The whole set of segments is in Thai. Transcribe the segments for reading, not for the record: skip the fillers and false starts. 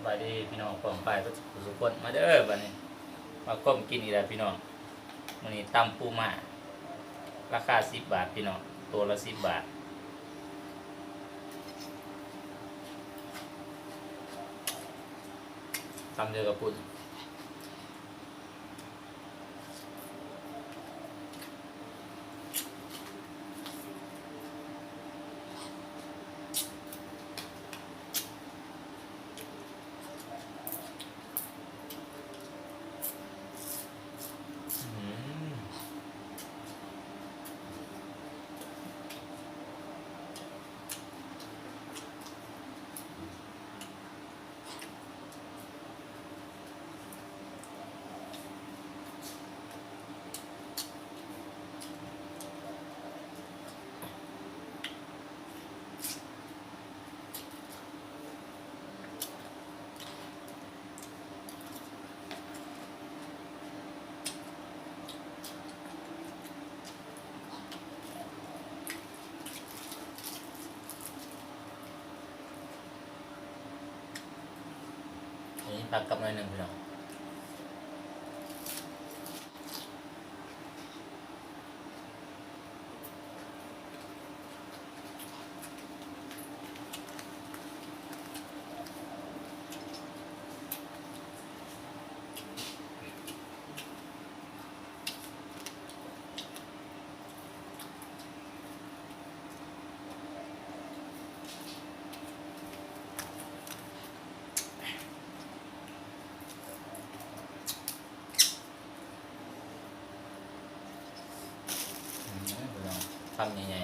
บายดีพี่น้องกองไปทุกคนมาเด้อบัดนี้มาก้มกินอีกแล้วพี่น้องมื้อนี้ตำปูม่าราคา10 บาทพี่น้องตัวละ10 บาทตำเดียวกับปุ่นนี่ผักกับหน่อยหนึ่งพี่น้องทำยังไง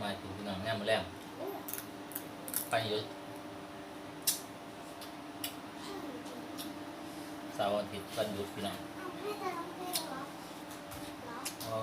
มาถึงพี่น้องแง่มาแล้วไปเยอะเสาร์อาทิตย์วันหยุดพี่น้องอ๋อ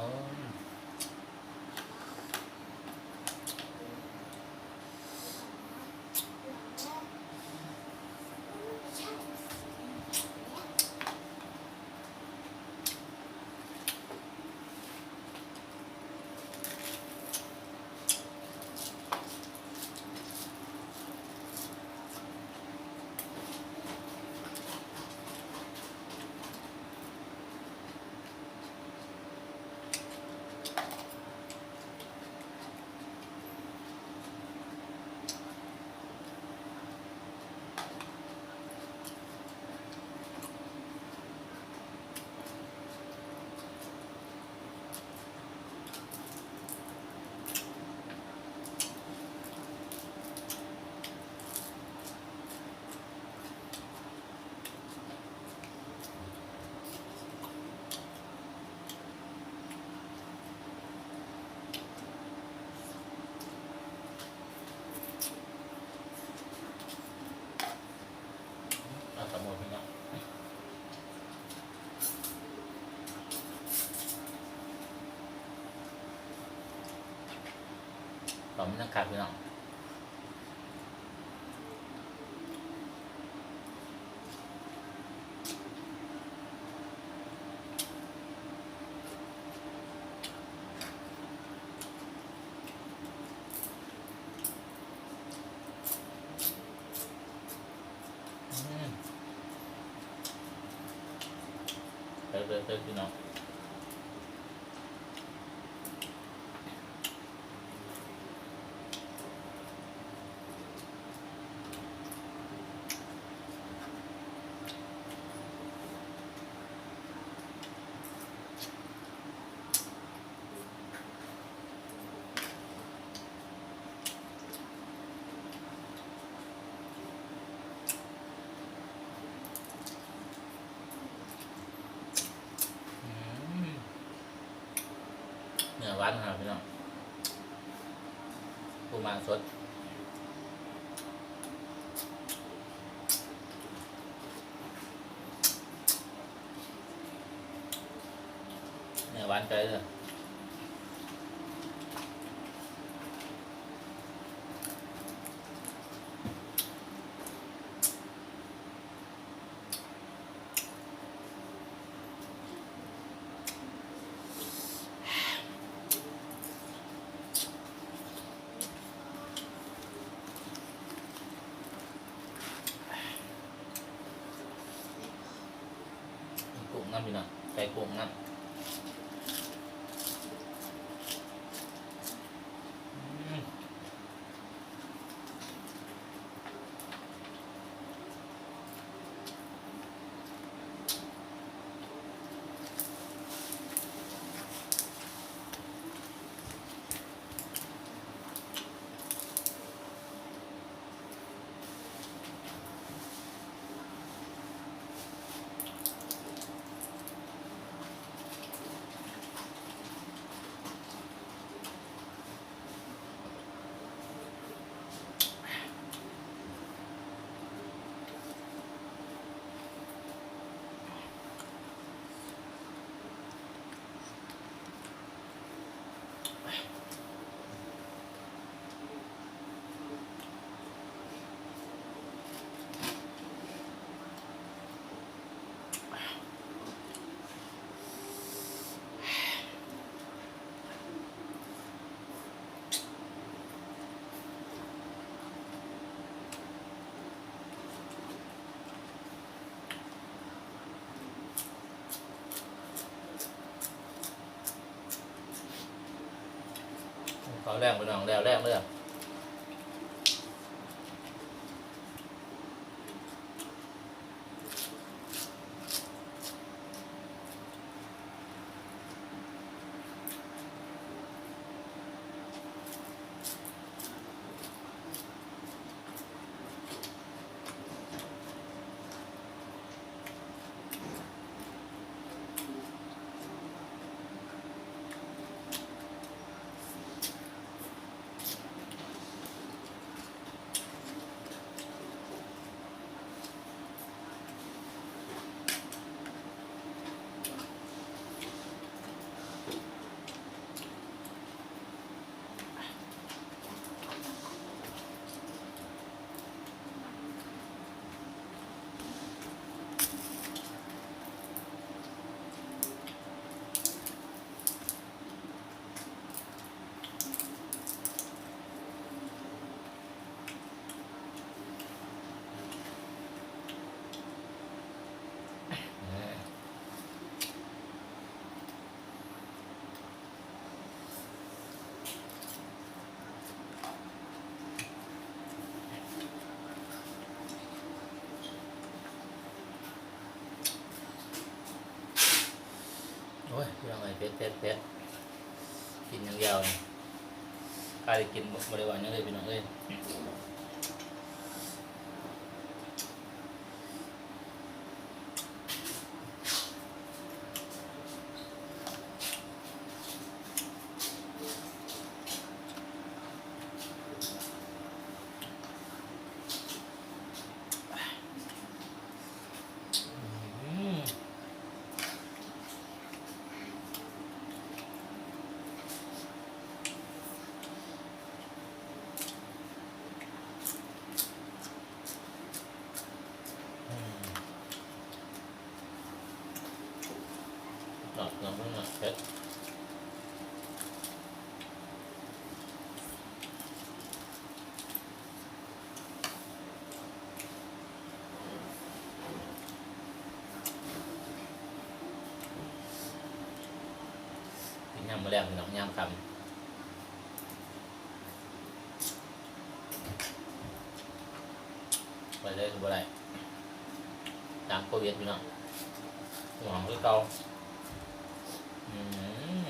สมุนพี่น้องต่อไม่ต้องขาดพี่น้อง เติมพี่น้องเนื้อหวานครับพี่น้องปูม้าสดเนื้อหวานใจเลยกุ้งน้ำพี่น้องใส่กุ้งน้ำเขาแรงพี่น้องแล้วแรงเลยโอ้ยยังไงเพชรกินอย่างเดียวนี่ใครกินบริวารนี่เลยพี่น้องเลยน้ำมันเพชร ยำมาแล้วพี่น้องยำคำไปเลยคืออะไรตามโควิดพี่น้องหวังคือเก่าอืม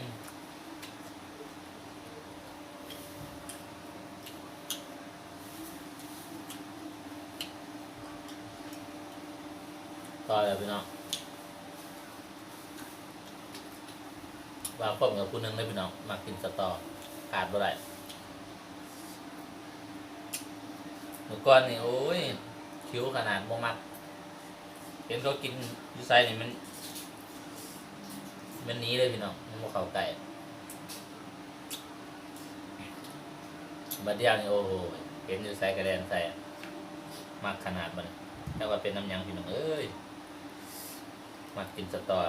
ต่อเลยพี่น้องว่าพบกับผู้หนึงได้พี่น้องมากินสตอขาดบ่ได้เมื่อก่อนนี่โอ้ยคิ้วขนาดบ่มักเห็นเขากินยูไซนี่มันหนี้เลยพี่น้องมันบ่เข้าใกล้บัดเดียวนี่โอ้โหเห็นยูไซกระเด็นใส่มักขนาดมันแต่ว่าเป็นน้ำยังพี่น้องเอ้ยมากินสตอ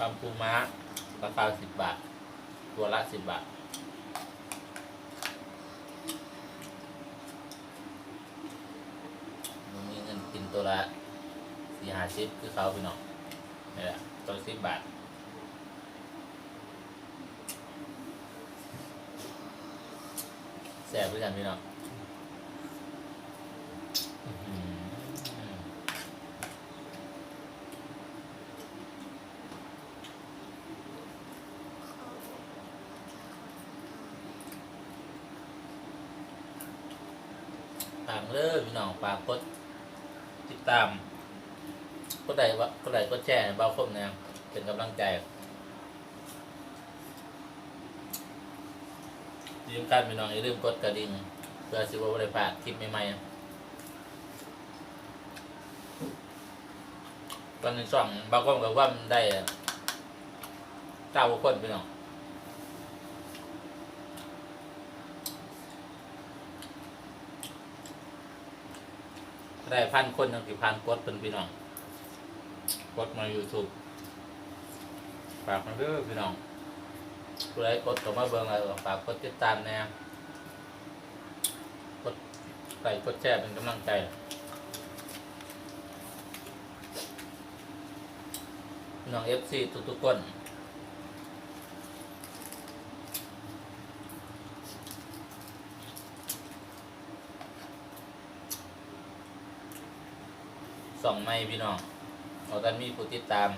ตำปูม้าราคา10 บาทตัวละ10 บาทมันมีเงินกินตัวละ40-50คือเขาพี่น้องนี่แหละตัวละ10 บาทแซ่บด้วยกันพี่น้องฝากเลยพี่น้องฝากกดติดตามก็ได้ก็แชร์เบาคมนะเป็นกำลังใจที่สำคัญพี่น้องอย่าลืมกดกระดิ่งเพื่อสิว่าได้พลาดคลิปใหม่ๆตอนนี้ช่องเบาคมกับว่ามันได้9 คนพี่น้องได้1,000 คนยัง1,000 กดเป็นพี่น้องกดมา YouTube ฝากมาเด้อพี่น้องผู้ใดกดเข้ามาเบิ่งอะไรฝากกดติดตามแน่กดไลค์กดแชร์เป็นกำลังใจพี่น้อง FC ทุกๆคนส่องไม้พี่น้องเราตอนมีผู้ติดตาม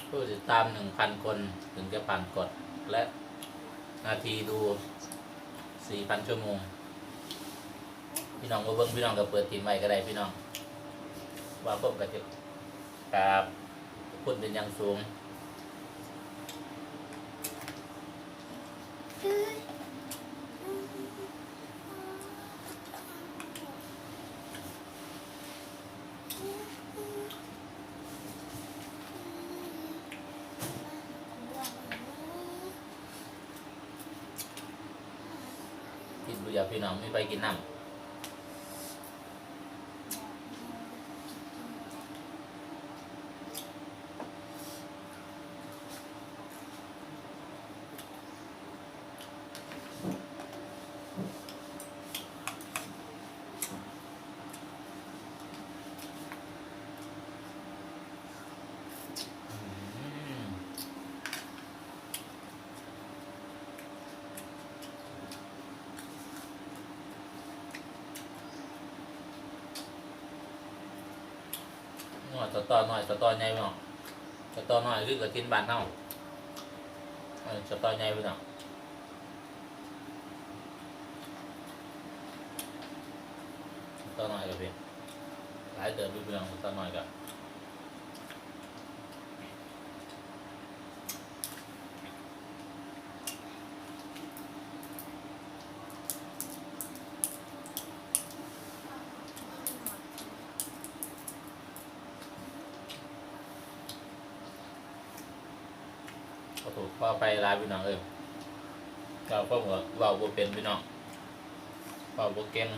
ผู้ติดตาม 1,000 คนถึงจะผ่านกดและนาทีดู 4,000 ชั่วโมงพี่น้องมาเบิ่งพี่น้องก็เปิดทีมไว้ก็ได้พี่น้องว่าผมก็จะกราบคุณเป็นอย่างสูงกินบุญญาพี่น้องไม่ไปกินน้ำสตอหน่อยสตอใหญ่พี่น้องสตอหน่อยคือกระทินบานเน่าสตอใหญ่พี่น้องสตอหน่อยกับพี่หลายเติมพี่น้องสตอหน่อยกับถูกพอไปร้านพี่น้อง เราก็บอกเว่าบ่เป็นพี่น้องเว่าบ่เก่ง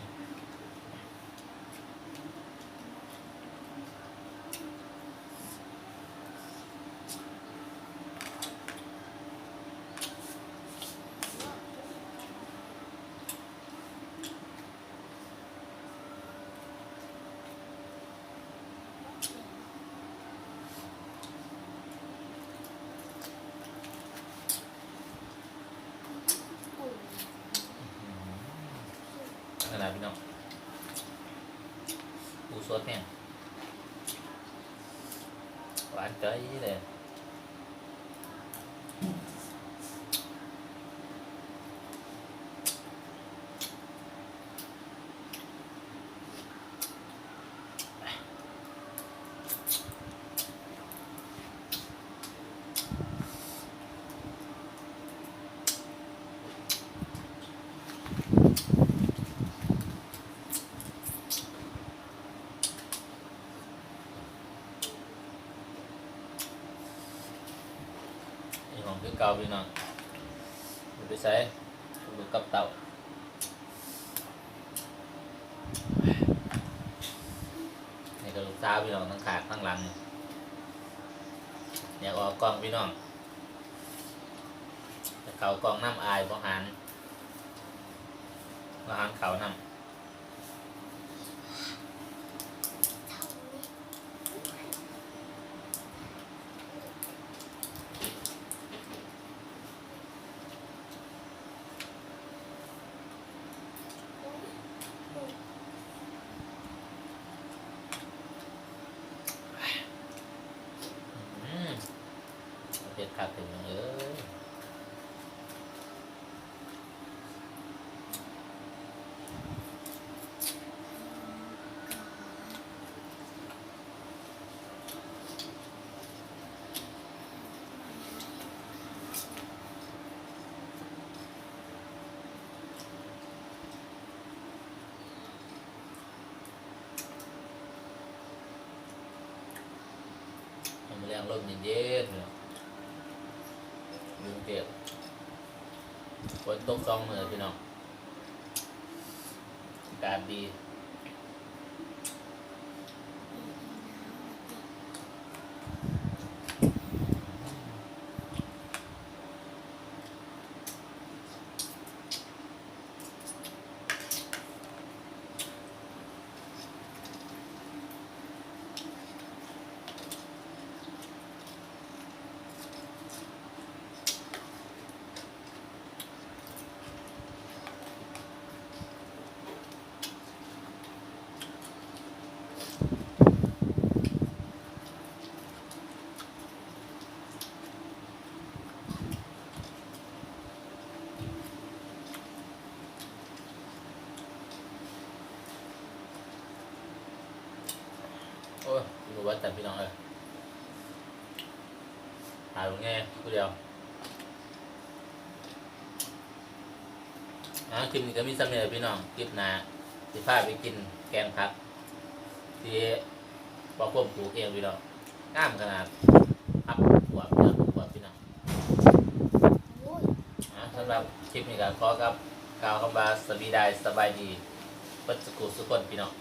ขนาดพี่น้องปูสดเนี่ยหวานเจ๋ยเลยนี่ของคือเก่าพี่น้องมันไปใช้ดูกับเต่านี่ก็ลูกสาวพี่น้องทั้งขาทั้งหลังอยากออกกล้องพี่น้องแต่เขากล้องน้ำอายเพราะหันเขาน้ำเผ็ดขาดถึงมันแรงลมเย็นๆอยู่กรุงเทพฝนตก2 มื้อพี่น้องอากาศดีโอ้ยรู้ว่าแต่พี่น้องหาตรงแง่ผู้เดียวคลิปนี้ก็มีสำเร็จพี่น้องคลิปหน้าสิพาไปกินแกงผักที่ปอกผมปลูกเองพี่น้องงามขนาดผักหัวพี่น้องหัวพี่น้องสำหรับคลิปนี้ก็ขอกับกล่าวคำว่าสบายดีปัจจุบันสุขคนพี่น้อง